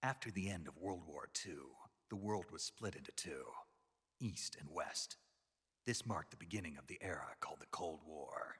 After the end of World War II, the world was split into two, East and West. This marked the beginning of the era called the Cold War.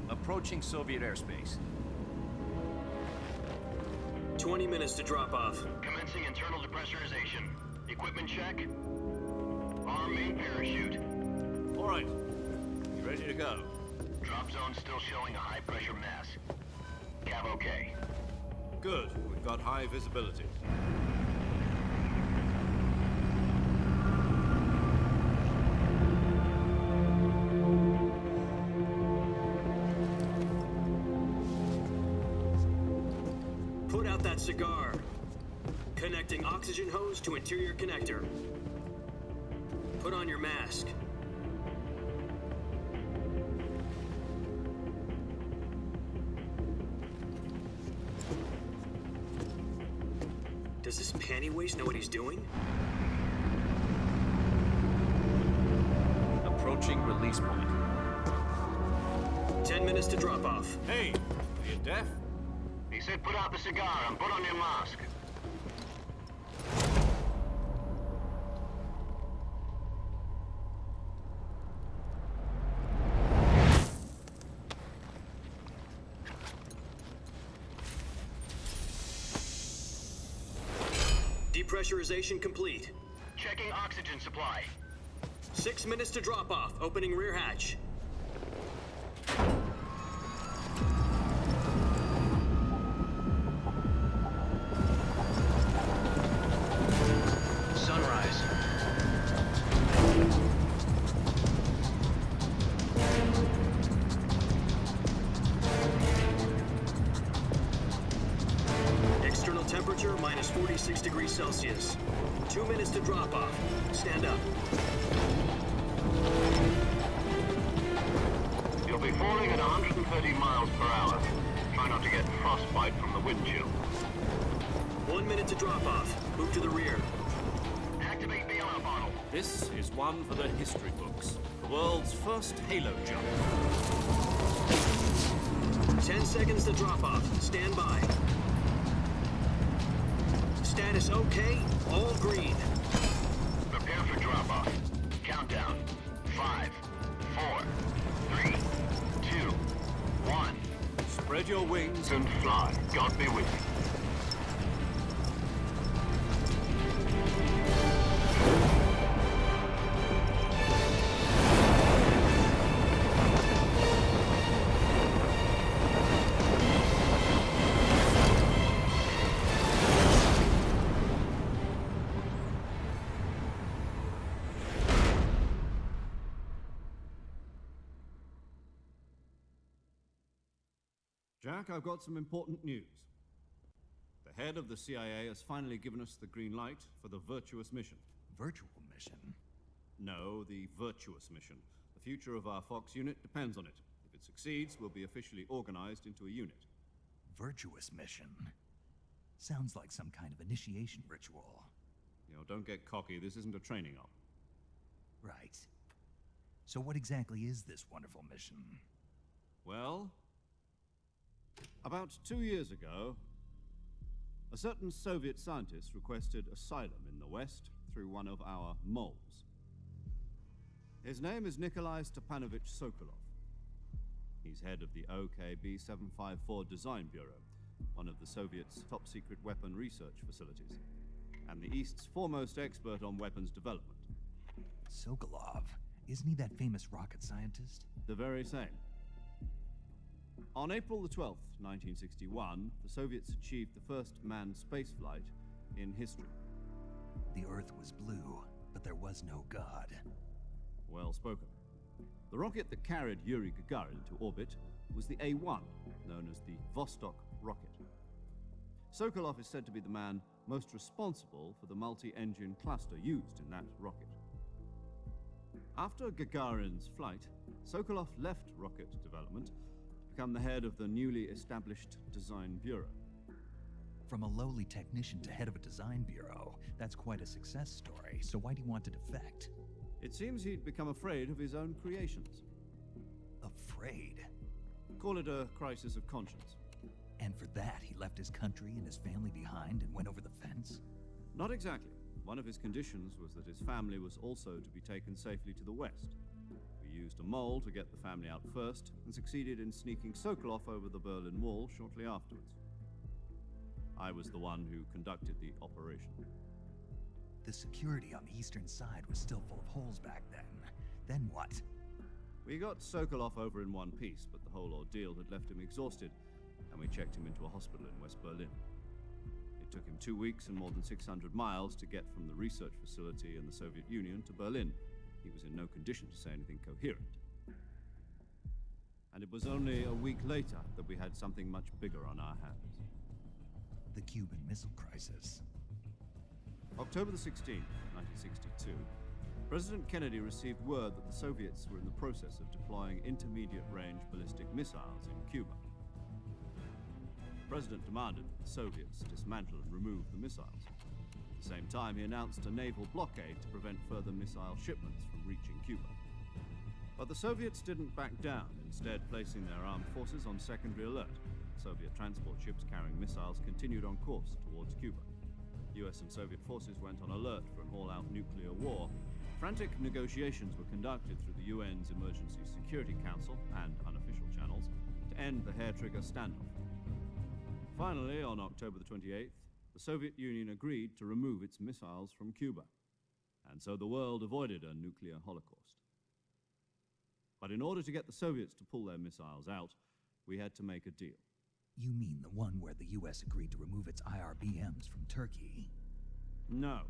Approaching Soviet airspace. 20 minutes to drop off. Commencing internal depressurization. Equipment check. Arm main parachute. All right. You ready to go? Drop zone still showing a high pressure mass. Cav okay. Good. We've got high visibility. Put out that cigar. Connecting oxygen hose to interior connector. Put on your mask. Does this panty waste know what he's doing? Approaching release point. 10 minutes to drop off. Hey, are you deaf? He said put out the cigar and put on your mask. Depressurization complete. Checking oxygen supply. 6 minutes to drop off. Opening rear hatch. Sunrise. External temperature minus 46 degrees Celsius. 2 minutes to drop off. Stand up. You'll be falling at 130 miles per hour. Try not to get frostbite from the wind chill. 1 minute to drop off. Move to the rear. Activate bailout bottle. This is one for the history books. The world's first halo jump. 10 seconds to drop off. Stand by. Status okay. All green. Prepare for drop-off. Countdown. 5, 4, 3, 2, 1. Spread your wings And fly. God be with you. Jack, I've got some important news. The head of the CIA has finally given us the green light for the virtuous mission. Virtual mission? No, the virtuous mission. The future of our Fox unit depends on it. If it succeeds, we'll be officially organized into a unit. Virtuous mission? Sounds like some kind of initiation ritual. You know, don't get cocky. This isn't a training op. Right. So what exactly is this wonderful mission? Well, about 2 years ago, a certain Soviet scientist requested asylum in the West through one of our moles. His name is Nikolai Stepanovich Sokolov. He's head of the OKB 754 Design Bureau, one of the Soviets' top-secret weapon research facilities, and the East's foremost expert on weapons development. Sokolov? Isn't he that famous rocket scientist? The very same. On April the 12th, 1961, the Soviets achieved the first manned spaceflight in history. The Earth was blue, but there was no God. Well spoken. The rocket that carried Yuri Gagarin to orbit was the A-1, known as the Vostok rocket. Sokolov is said to be the man most responsible for the multi-engine cluster used in that rocket. After Gagarin's flight, Sokolov left rocket development to become the head of the newly established Design Bureau. From a lowly technician to head of a design bureau, that's quite a success story, so why'd he want to defect? It seems he'd become afraid of his own creations. Afraid? Call it a crisis of conscience. And for that, he left his country and his family behind and went over the fence? Not exactly. One of his conditions was that his family was also to be taken safely to the west. We used a mole to get the family out first and succeeded in sneaking Sokolov over the Berlin Wall shortly afterwards. I was the one who conducted the operation. The security on the eastern side was still full of holes back then. Then what? We got Sokolov over in one piece, but the whole ordeal had left him exhausted, and we checked him into a hospital in West Berlin. It took him 2 weeks and more than 600 miles to get from the research facility in the Soviet Union to Berlin. He was in no condition to say anything coherent. And it was only a week later that we had something much bigger on our hands. The Cuban Missile Crisis. October the 16th, 1962, President Kennedy received word that the Soviets were in the process of deploying intermediate-range ballistic missiles in Cuba. The President demanded that the Soviets dismantle and remove the missiles. At the same time, he announced a naval blockade to prevent further missile shipments from reaching Cuba. But the Soviets didn't back down, instead placing their armed forces on secondary alert. Soviet transport ships carrying missiles continued on course towards Cuba. US and Soviet forces went on alert for an all-out nuclear war. Frantic negotiations were conducted through the UN's Emergency Security Council and unofficial channels to end the hair-trigger standoff. Finally, on October the 28th, the Soviet Union agreed to remove its missiles from Cuba, and so the world avoided a nuclear holocaust. But in order to get the Soviets to pull their missiles out, we had to make a deal. You mean the one where the US agreed to remove its IRBMs from Turkey? No.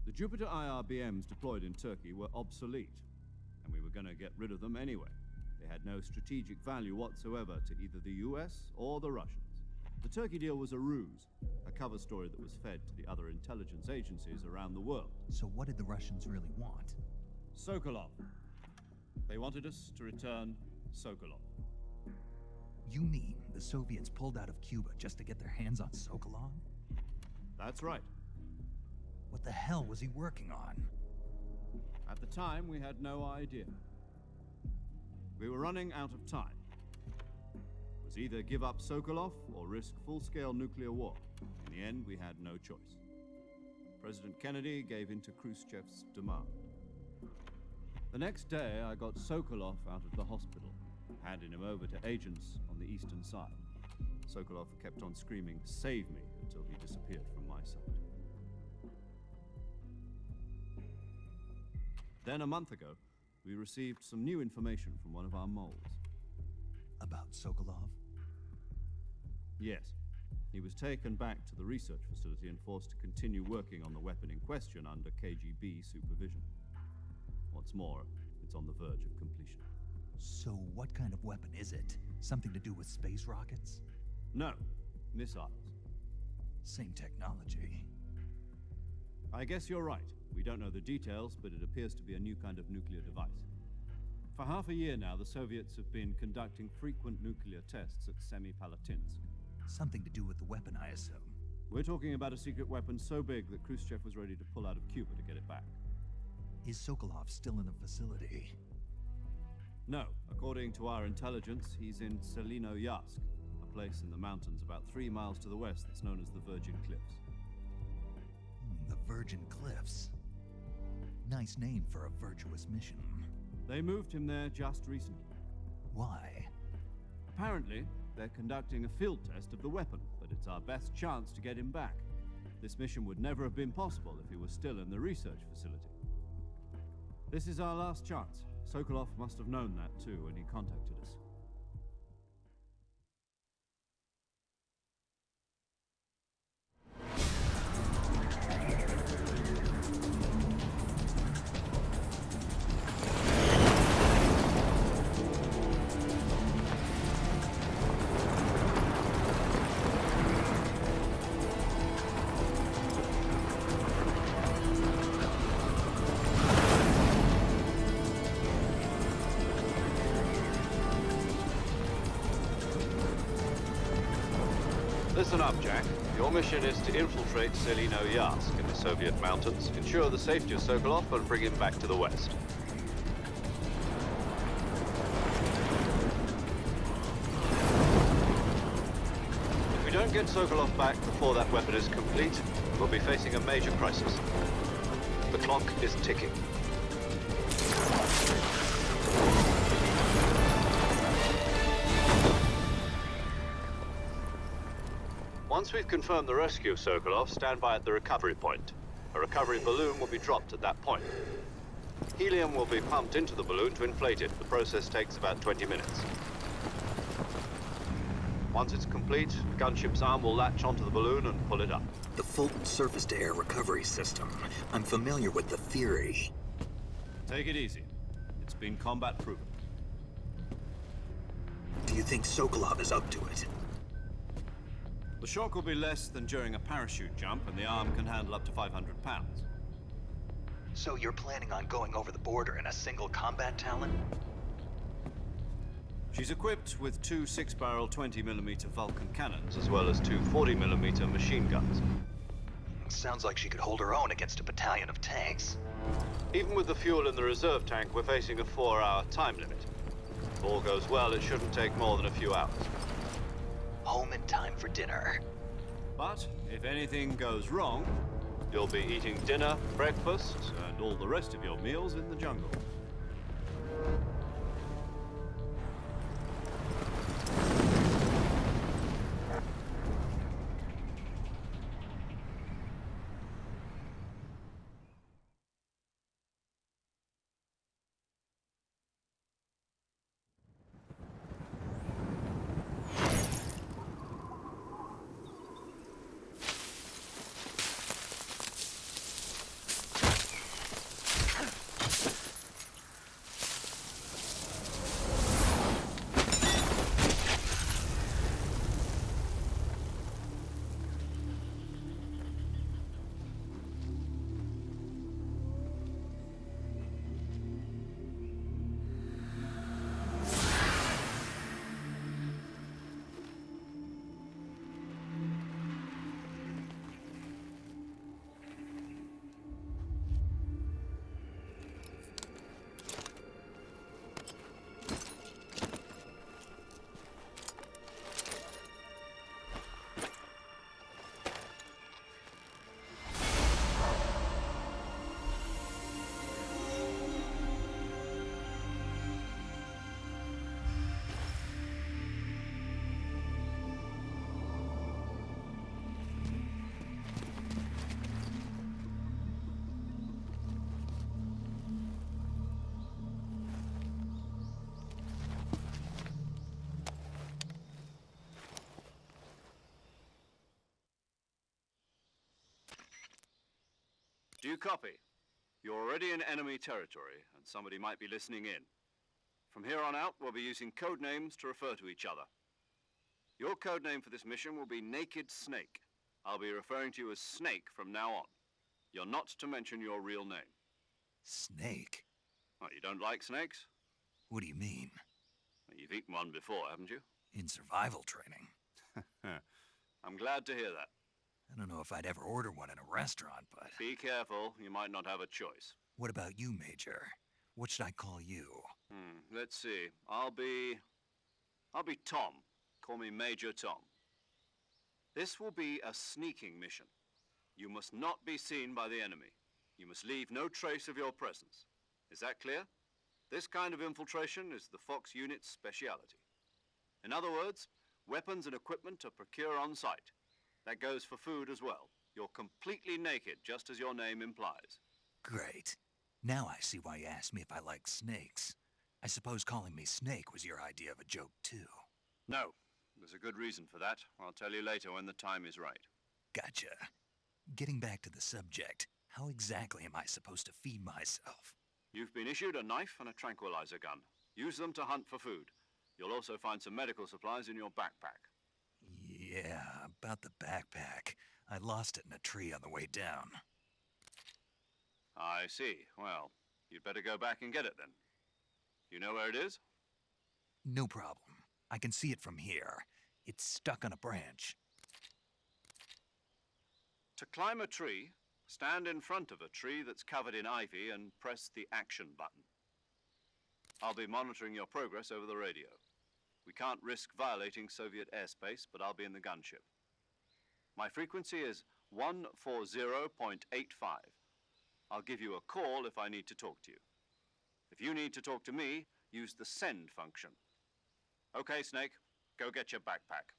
The Jupiter IRBMs deployed in Turkey were obsolete, and we were going to get rid of them anyway. They had no strategic value whatsoever to either the US or the Russians. The Turkey deal was a ruse, a cover story that was fed to the other intelligence agencies around the world. So what did the Russians really want? Sokolov. They wanted us to return Sokolov. You mean the Soviets pulled out of Cuba just to get their hands on Sokolov? That's right. What the hell was he working on? At the time, we had no idea. We were running out of time. It was either give up Sokolov or risk full-scale nuclear war. In the end, we had no choice. President Kennedy gave in to Khrushchev's demand. The next day, I got Sokolov out of the hospital, handing him over to agents on the eastern side. Sokolov kept on screaming, "Save me," until he disappeared from my sight. Then a month ago, we received some new information from one of our moles. About Sokolov? Yes. He was taken back to the research facility and forced to continue working on the weapon in question under KGB supervision. What's more, it's on the verge of completion. So what kind of weapon is it? Something to do with space rockets? No, missiles. Same technology. I guess you're right. We don't know the details, but it appears to be a new kind of nuclear device. For half a year now, the Soviets have been conducting frequent nuclear tests at Semipalatinsk. Something to do with the weapon, I assume. We're talking about a secret weapon so big that Khrushchev was ready to pull out of Cuba to get it back. Is Sokolov still in the facility? No. According to our intelligence, he's in Selinoyarsk, a place in the mountains about 3 miles to the west that's known as the Virgin Cliffs. The Virgin Cliffs. Nice name for a virtuous mission. They moved him there just recently. Why? Apparently, they're conducting a field test of the weapon, but it's our best chance to get him back. This mission would never have been possible if he was still in the research facility. This is our last chance. Sokolov must have known that too when he contacted us. Listen up, Jack. Your mission is to infiltrate Selino-Yask in the Soviet mountains, ensure the safety of Sokolov, and bring him back to the West. If we don't get Sokolov back before that weapon is complete, we'll be facing a major crisis. The clock is ticking. Once we've confirmed the rescue of Sokolov, stand by at the recovery point. A recovery balloon will be dropped at that point. Helium will be pumped into the balloon to inflate it. The process takes about 20 minutes. Once it's complete, the gunship's arm will latch onto the balloon and pull it up. The Fulton surface-to-air recovery system. I'm familiar with the theory. Take it easy. It's been combat-proven. Do you think Sokolov is up to it? The shock will be less than during a parachute jump, and the arm can handle up to 500 pounds. So you're planning on going over the border in a single combat Talon? She's equipped with two 6-barrel 20mm Vulcan cannons, as well as two 40mm machine guns. Sounds like she could hold her own against a battalion of tanks. Even with the fuel in the reserve tank, we're facing a 4-hour time limit. If all goes well, it shouldn't take more than a few hours. Home in time for dinner. But if anything goes wrong, you'll be eating dinner, breakfast, and all the rest of your meals in the jungle. Do you copy? You're already in enemy territory, and somebody might be listening in. From here on out, we'll be using code names to refer to each other. Your code name for this mission will be Naked Snake. I'll be referring to you as Snake from now on. You're not to mention your real name. Snake? What, you don't like snakes? What do you mean? You've eaten one before, haven't you? In survival training. I'm glad to hear that. I don't know if I'd ever order one in a restaurant, but... Be careful, you might not have a choice. What about you, Major? What should I call you? Let's see. I'll be Tom. Call me Major Tom. This will be a sneaking mission. You must not be seen by the enemy. You must leave no trace of your presence. Is that clear? This kind of infiltration is the Fox unit's speciality. In other words, weapons and equipment are procured on site. That goes for food as well. You're completely naked, just as your name implies. Great. Now I see why you asked me if I like snakes. I suppose calling me Snake was your idea of a joke, too. No. There's a good reason for that. I'll tell you later when the time is right. Gotcha. Getting back to the subject, how exactly am I supposed to feed myself? You've been issued a knife and a tranquilizer gun. Use them to hunt for food. You'll also find some medical supplies in your backpack. Yeah, about the backpack. I lost it in a tree on the way down. I see. Well, you'd better go back and get it then. You know where it is? No problem. I can see it from here. It's stuck on a branch. To climb a tree, stand in front of a tree that's covered in ivy and press the action button. I'll be monitoring your progress over the radio. We can't risk violating Soviet airspace, but I'll be in the gunship. My frequency is 140.85. I'll give you a call if I need to talk to you. If you need to talk to me, use the send function. Okay, Snake, go get your backpack.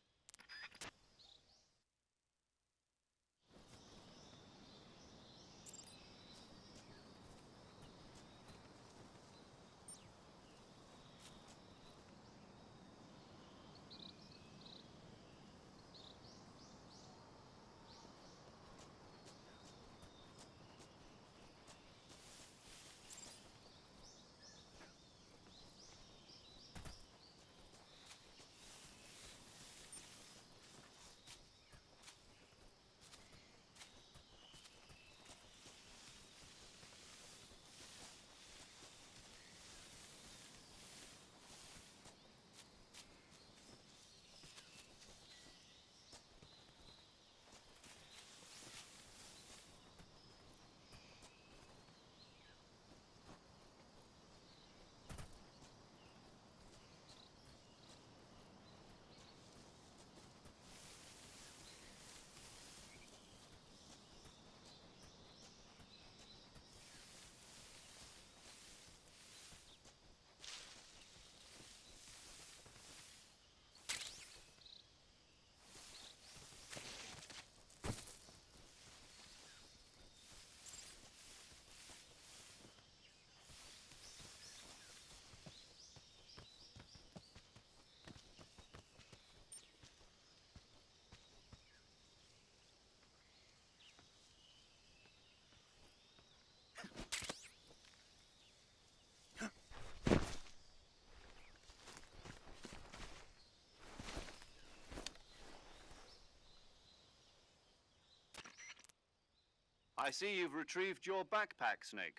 I see you've retrieved your backpack, Snake.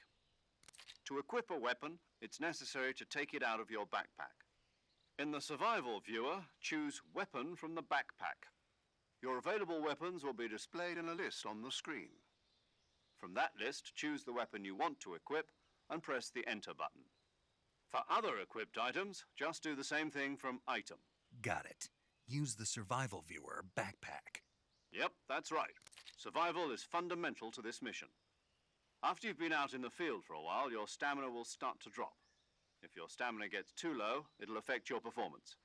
To equip a weapon, it's necessary to take it out of your backpack. In the survival viewer, choose Weapon from the backpack. Your available weapons will be displayed in a list on the screen. From that list, choose the weapon you want to equip and press the Enter button. For other equipped items, just do the same thing from Item. Got it. Use the survival viewer backpack. Yep, that's right. Survival is fundamental to this mission. After you've been out in the field for a while, your stamina will start to drop. If your stamina gets too low, it'll affect your performance.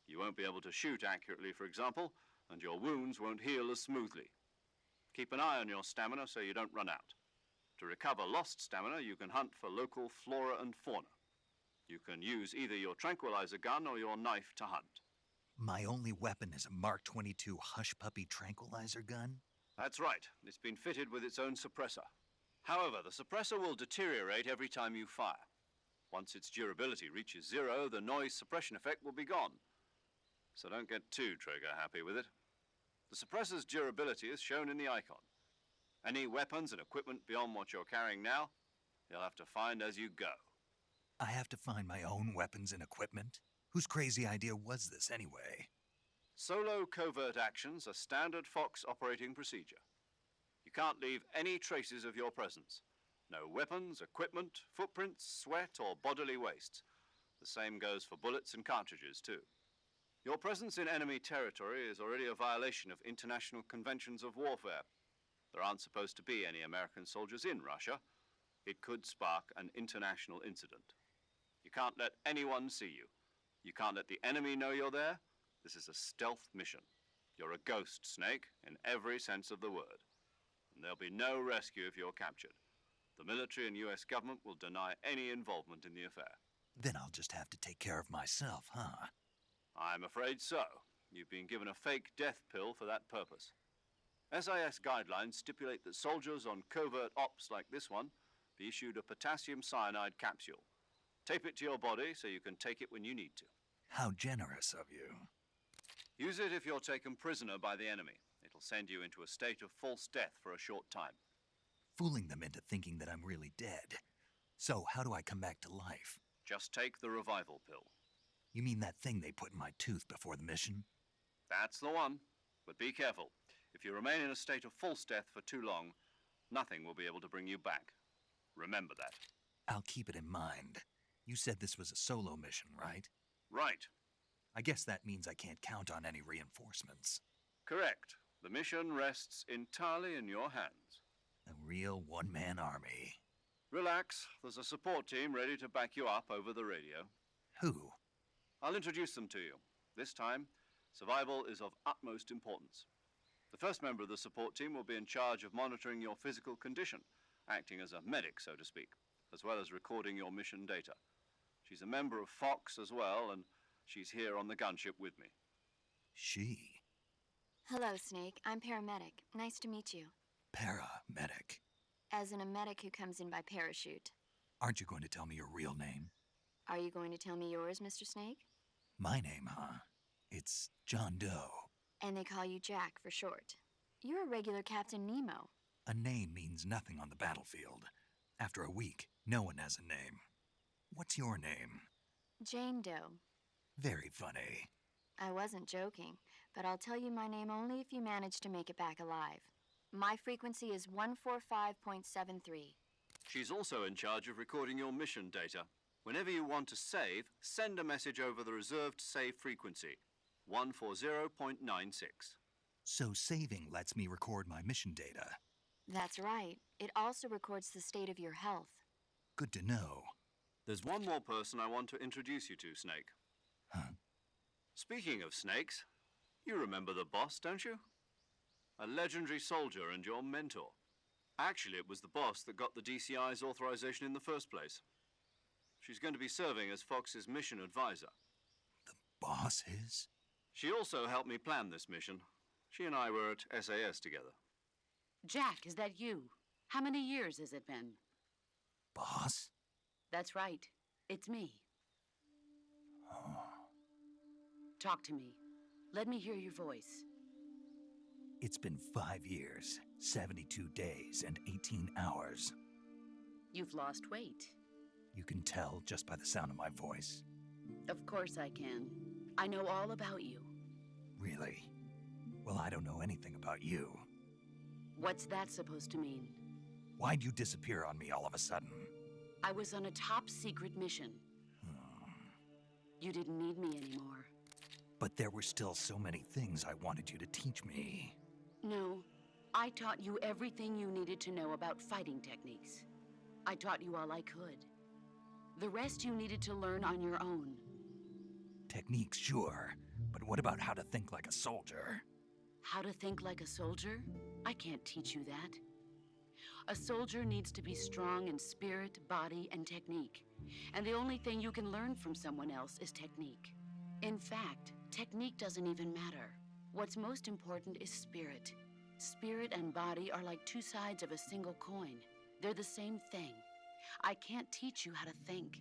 You won't be able to shoot accurately, for example, and your wounds won't heal as smoothly. Keep an eye on your stamina so you don't run out. To recover lost stamina, you can hunt for local flora and fauna. You can use either your tranquilizer gun or your knife to hunt. My only weapon is a Mark 22 Hush Puppy tranquilizer gun? That's right. It's been fitted with its own suppressor. However, the suppressor will deteriorate every time you fire. Once its durability reaches 0, the noise suppression effect will be gone. So don't get too trigger happy with it. The suppressor's durability is shown in the icon. Any weapons and equipment beyond what you're carrying now, you'll have to find as you go. I have to find my own weapons and equipment? Whose crazy idea was this anyway? Solo covert actions are standard Fox operating procedure. You can't leave any traces of your presence. No weapons, equipment, footprints, sweat, or bodily wastes. The same goes for bullets and cartridges, too. Your presence in enemy territory is already a violation of international conventions of warfare. There aren't supposed to be any American soldiers in Russia. It could spark an international incident. You can't let anyone see you. You can't let the enemy know you're there. This is a stealth mission. You're a ghost, Snake, in every sense of the word. And there'll be no rescue if you're captured. The military and US government will deny any involvement in the affair. Then I'll just have to take care of myself, huh? I'm afraid so. You've been given a fake death pill for that purpose. SIS guidelines stipulate that soldiers on covert ops like this one be issued a potassium cyanide capsule. Tape it to your body so you can take it when you need to. How generous of you. Use it if you're taken prisoner by the enemy. It'll send you into a state of false death for a short time. Fooling them into thinking that I'm really dead. So, how do I come back to life? Just take the revival pill. You mean that thing they put in my tooth before the mission? That's the one. But be careful. If If you remain in a state of false death for too long, nothing will be able to bring you back. Remember that. I'll keep it in mind. You said this was a solo mission, right? Right. I guess that means I can't count on any reinforcements. Correct. The mission rests entirely in your hands. A real one-man army. Relax. There's a support team ready to back you up over the radio. Who? I'll introduce them to you. This time, survival is of utmost importance. The first member of the support team will be in charge of monitoring your physical condition, acting as a medic, so to speak, as well as recording your mission data. She's a member of Fox as well, and she's here on the gunship with me. She? Hello, Snake. I'm paramedic. Nice to meet you. Paramedic. As in a medic who comes in by parachute. Aren't you going to tell me your real name? Are you going to tell me yours, Mr. Snake? My name, huh? It's John Doe. And they call you Jack for short. You're a regular Captain Nemo. A name means nothing on the battlefield. After a week, no one has a name. What's your name? Jane Doe. Very funny. I wasn't joking, but I'll tell you my name only if you manage to make it back alive. My frequency is 145.73. She's also in charge of recording your mission data. Whenever you want to save, send a message over the reserved save frequency, 140.96. So saving lets me record my mission data. That's right. It also records the state of your health. Good to know. There's one more person I want to introduce you to, Snake. Huh? Speaking of snakes, you remember the boss, don't you? A legendary soldier and your mentor. Actually, it was the boss that got the DCI's authorization in the first place. She's going to be serving as Fox's mission advisor. The boss is? She also helped me plan this mission. She and I were at SAS together. Jack, is that you? How many years has it been? Boss? That's right. It's me. Talk to me. Let me hear your voice. It's been 5 years, 72 days, and 18 hours. You've lost weight. You can tell just by the sound of my voice. Of course I can. I know all about you. Really? Well, I don't know anything about you. What's that supposed to mean? Why'd you disappear on me all of a sudden? I was on a top-secret mission. You didn't need me anymore. But there were still so many things I wanted you to teach me. No, I taught you everything you needed to know about fighting techniques. I taught you all I could. The rest you needed to learn on your own. Techniques, sure. But what about how to think like a soldier? How to think like a soldier? I can't teach you that. A soldier needs to be strong in spirit, body, and technique. And the only thing you can learn from someone else is technique. In fact, technique doesn't even matter. What's most important is spirit. Spirit and body are like two sides of a single coin. They're the same thing. I can't teach you how to think.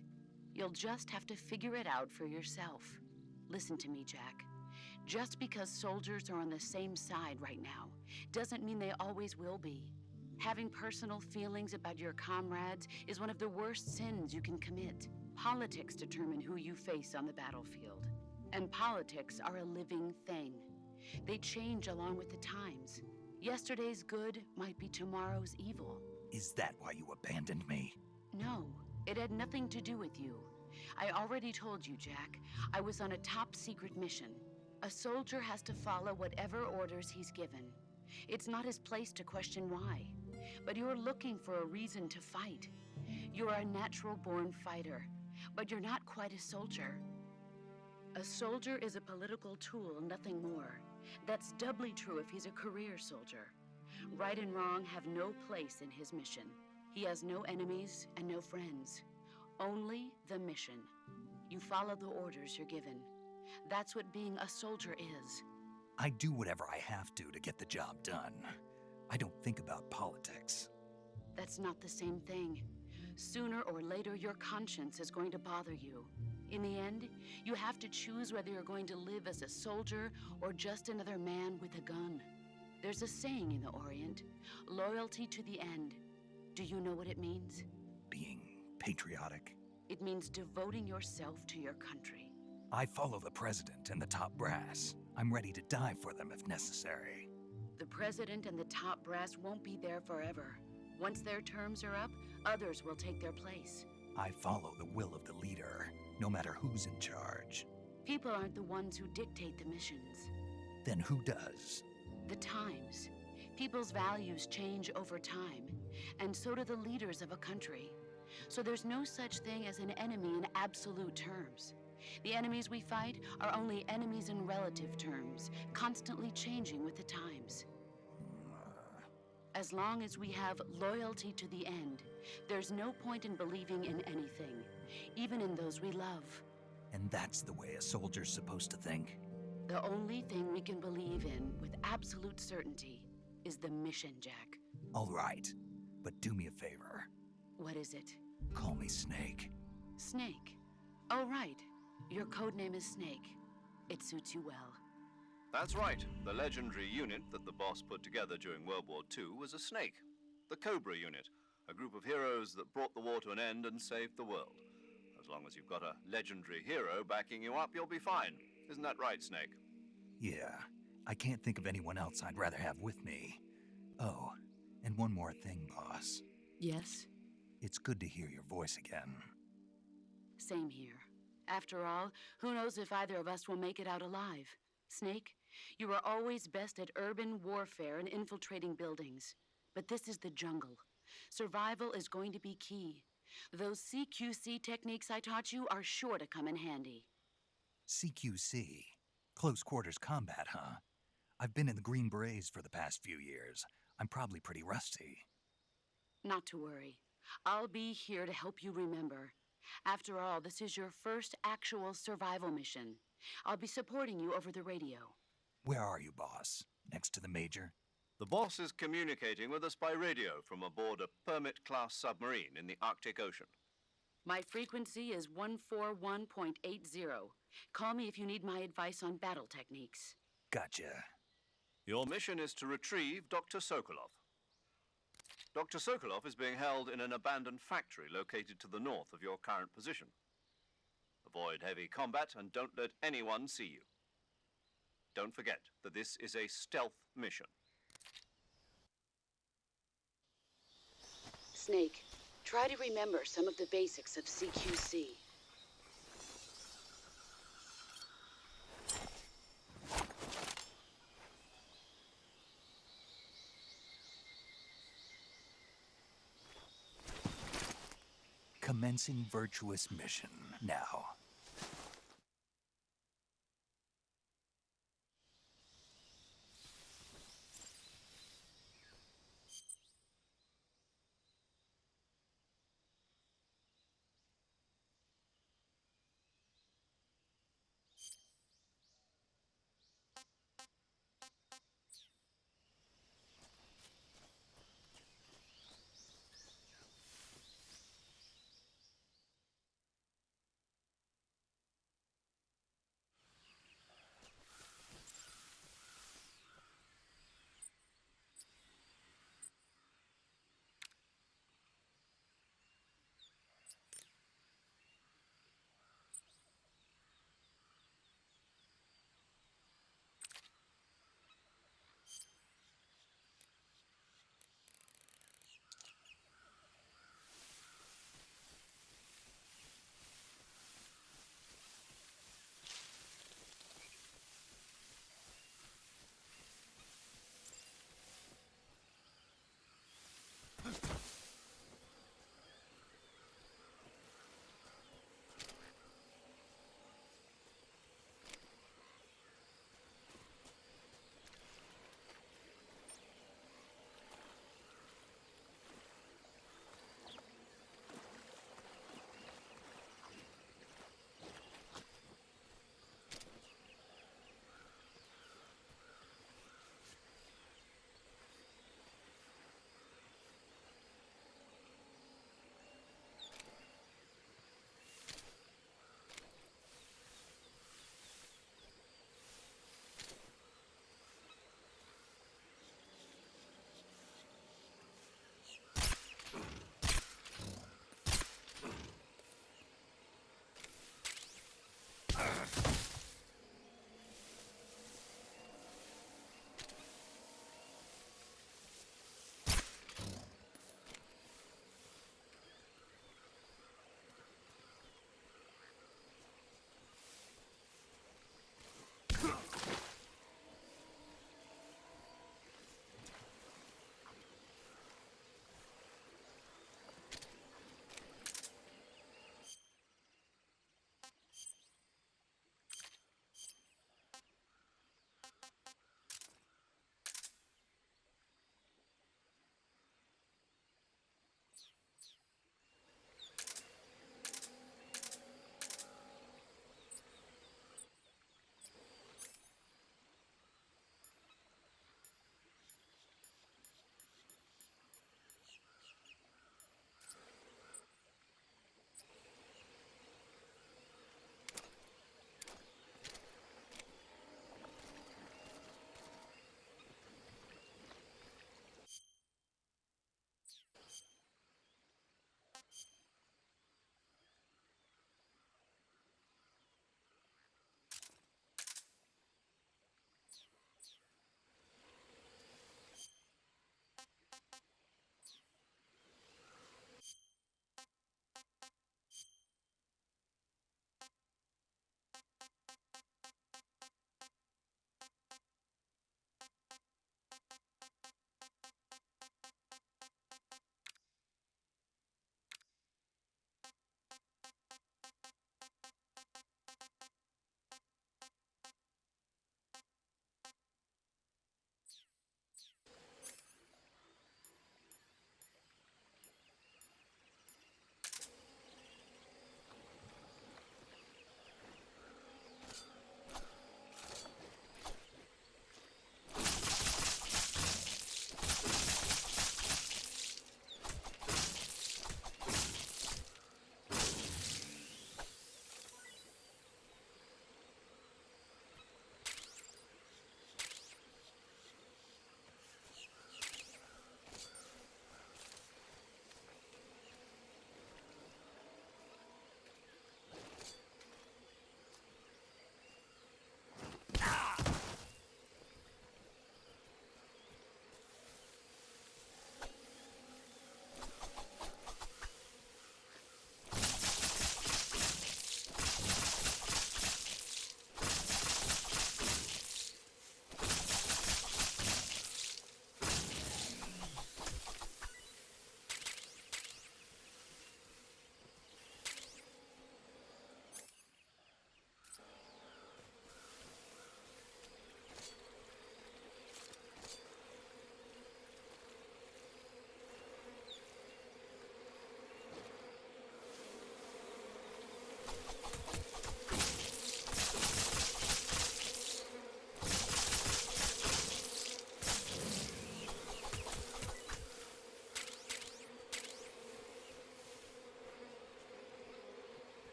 You'll just have to figure it out for yourself. Listen to me, Jack. Just because soldiers are on the same side right now doesn't mean they always will be. Having personal feelings about your comrades is one of the worst sins you can commit. Politics determine who you face on the battlefield. And politics are a living thing. They change along with the times. Yesterday's good might be tomorrow's evil. Is that why you abandoned me? No, it had nothing to do with you. I already told you, Jack. I was on a top-secret mission. A soldier has to follow whatever orders he's given. It's not his place to question why. But you're looking for a reason to fight. You're a natural-born fighter, but you're not quite a soldier. A soldier is a political tool, nothing more. That's doubly true if he's a career soldier. Right and wrong have no place in his mission. He has no enemies and no friends. Only the mission. You follow the orders you're given. That's what being a soldier is. I do whatever I have to get the job done. I don't think about politics. That's not the same thing. Sooner or later, your conscience is going to bother you. In the end, you have to choose whether you're going to live as a soldier or just another man with a gun. There's a saying in the Orient, loyalty to the end. Do you know what it means? Being patriotic. It means devoting yourself to your country. I follow the president and the top brass. I'm ready to die for them if necessary. The president and the top brass won't be there forever. Once their terms are up, others will take their place. I follow the will of the leader, no matter who's in charge. People aren't the ones who dictate the missions. Then who does? The times. People's values change over time, and so do the leaders of a country. So there's no such thing as an enemy in absolute terms. The enemies we fight are only enemies in relative terms, constantly changing with the times. As long as we have loyalty to the end, there's no point in believing in anything, even in those we love. And that's the way a soldier's supposed to think? The only thing we can believe in with absolute certainty is the mission, Jack. All right, but do me a favor. What is it? Call me Snake. Snake. Oh, right. Your codename is Snake. It suits you well. That's right. The legendary unit that the boss put together during World War II was a snake. The Cobra unit, a group of heroes that brought the war to an end and saved the world. As long as you've got a legendary hero backing you up, you'll be fine. Isn't that right, Snake? Yeah, I can't think of anyone else I'd rather have with me. Oh, and one more thing, boss. Yes? It's good to hear your voice again. Same here. After all, who knows if either of us will make it out alive? Snake, you are always best at urban warfare and infiltrating buildings. But this is the jungle. Survival is going to be key. Those CQC techniques I taught you are sure to come in handy. CQC? Close quarters combat, huh? I've been in the Green Berets for the past few years. I'm probably pretty rusty. Not to worry. I'll be here to help you remember. After all, this is your first actual survival mission. I'll be supporting you over the radio. Where are you, boss? Next to the Major? The boss is communicating with us by radio from aboard a Permit-class submarine in the Arctic Ocean. My frequency is 141.80. Call me if you need my advice on battle techniques. Gotcha. Your mission is to retrieve Dr. Sokolov. Dr. Sokolov is being held in an abandoned factory located to the north of your current position. Avoid heavy combat and don't let anyone see you. Don't forget that this is a stealth mission. Snake, try to remember some of the basics of CQC. Commencing virtuous mission now.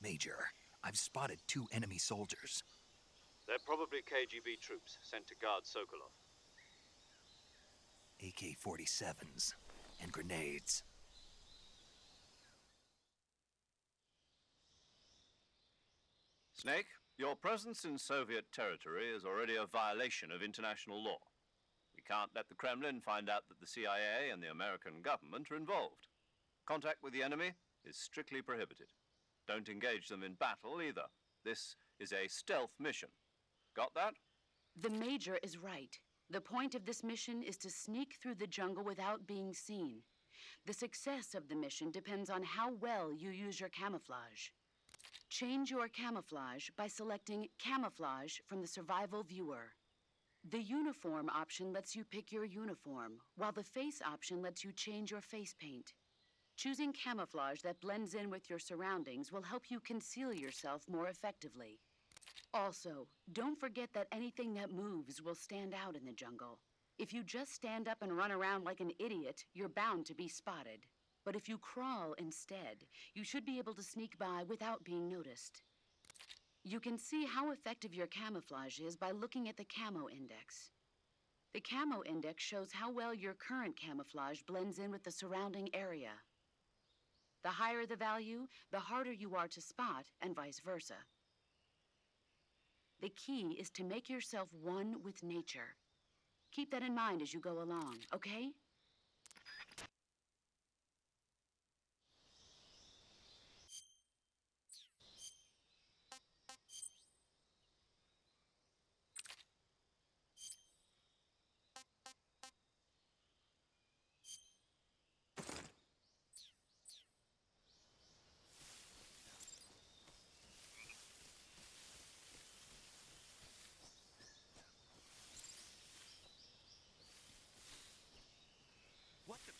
Major, I've spotted 2 enemy soldiers. They're probably KGB troops sent to guard Sokolov. AK-47s and grenades. Snake, your presence in Soviet territory is already a violation of international law. We can't let the Kremlin find out that the CIA and the American government are involved. Contact with the enemy is strictly prohibited. Don't engage them in battle either. This is a stealth mission. Got that? The Major is right. The point of this mission is to sneak through the jungle without being seen. The success of the mission depends on how well you use your camouflage. Change your camouflage by selecting Camouflage from the Survival Viewer. The Uniform option lets you pick your uniform, while the Face option lets you change your face paint. Choosing camouflage that blends in with your surroundings will help you conceal yourself more effectively. Also, don't forget that anything that moves will stand out in the jungle. If you just stand up and run around like an idiot, you're bound to be spotted. But if you crawl instead, you should be able to sneak by without being noticed. You can see how effective your camouflage is by looking at the Camo Index. The Camo Index shows how well your current camouflage blends in with the surrounding area. The higher the value, the harder you are to spot, and vice versa. The key is to make yourself one with nature. Keep that in mind as you go along, okay? What the...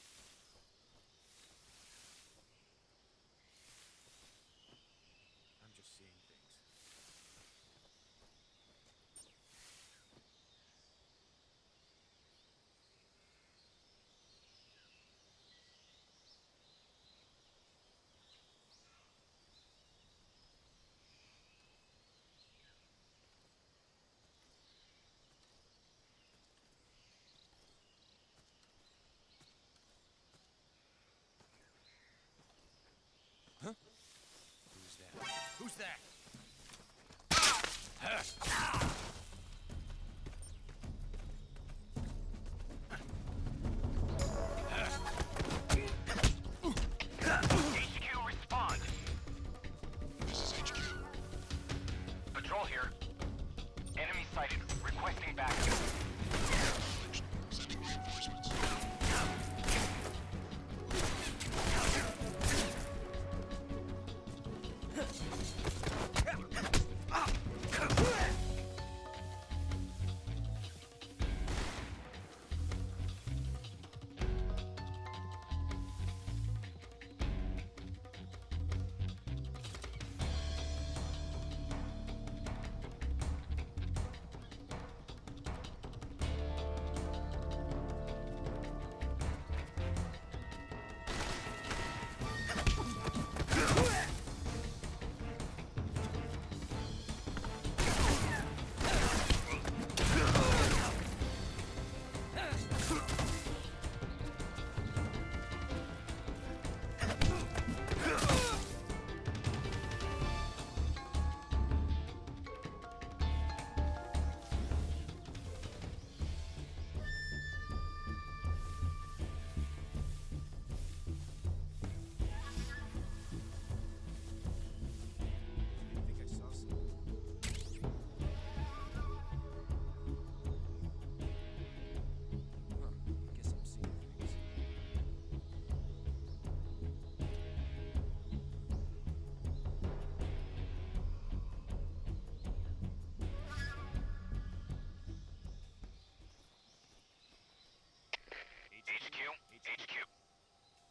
I'm just seeing things. Huh? Who's that? Who's that? HQ, respond. This is HQ. Patrol here. Enemy sighted. Requesting backup. Sending reinforcements.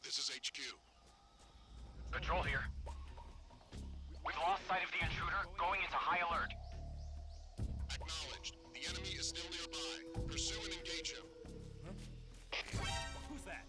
This is HQ. Patrol here. We've lost sight of the intruder, going into high alert. Acknowledged. The enemy is still nearby. Pursue and engage him. Who's that?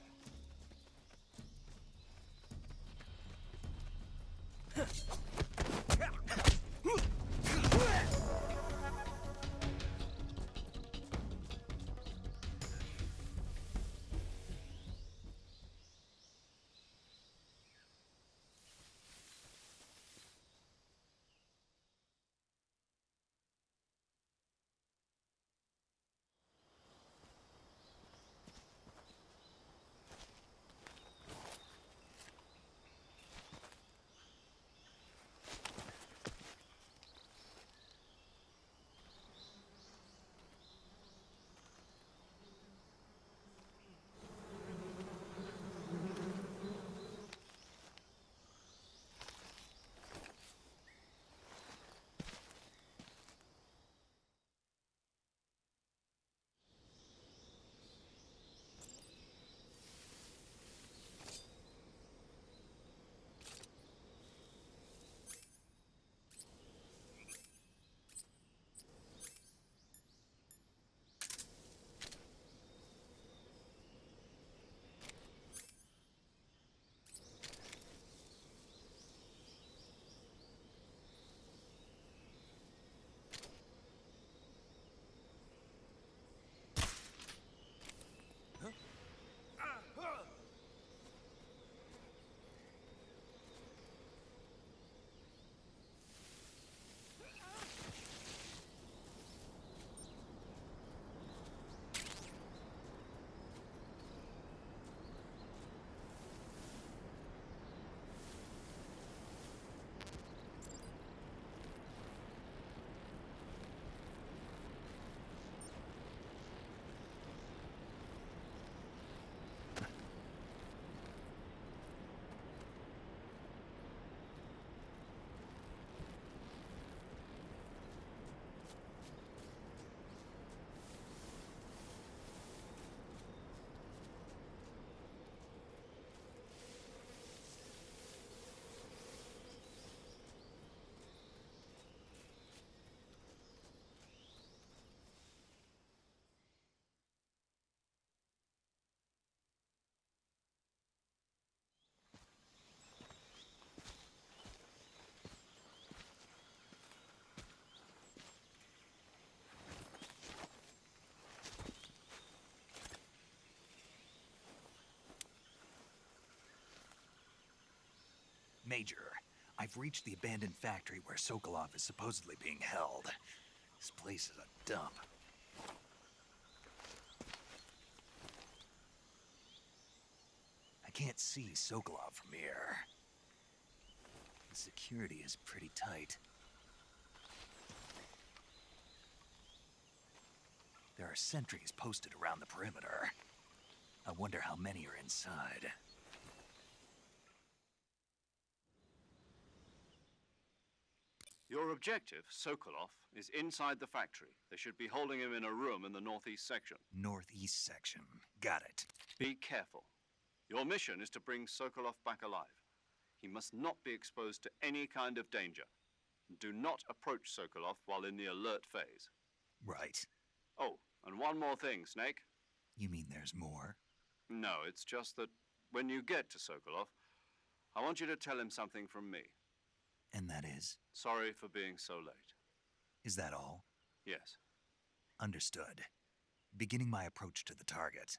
Major, I've reached the abandoned factory where Sokolov is supposedly being held. This place is a dump. I can't see Sokolov from here. The security is pretty tight. There are sentries posted around the perimeter. I wonder how many are inside. Your objective, Sokolov, is inside the factory. They should be holding him in a room in the northeast section. Northeast section. Got it. Be careful. Your mission is to bring Sokolov back alive. He must not be exposed to any kind of danger. Do not approach Sokolov while in the alert phase. Right. Oh, and one more thing, Snake. You mean there's more? No, it's just that when you get to Sokolov, I want you to tell him something from me. And that is? Sorry for being so late. Is that all? Yes. Understood. Beginning my approach to the target.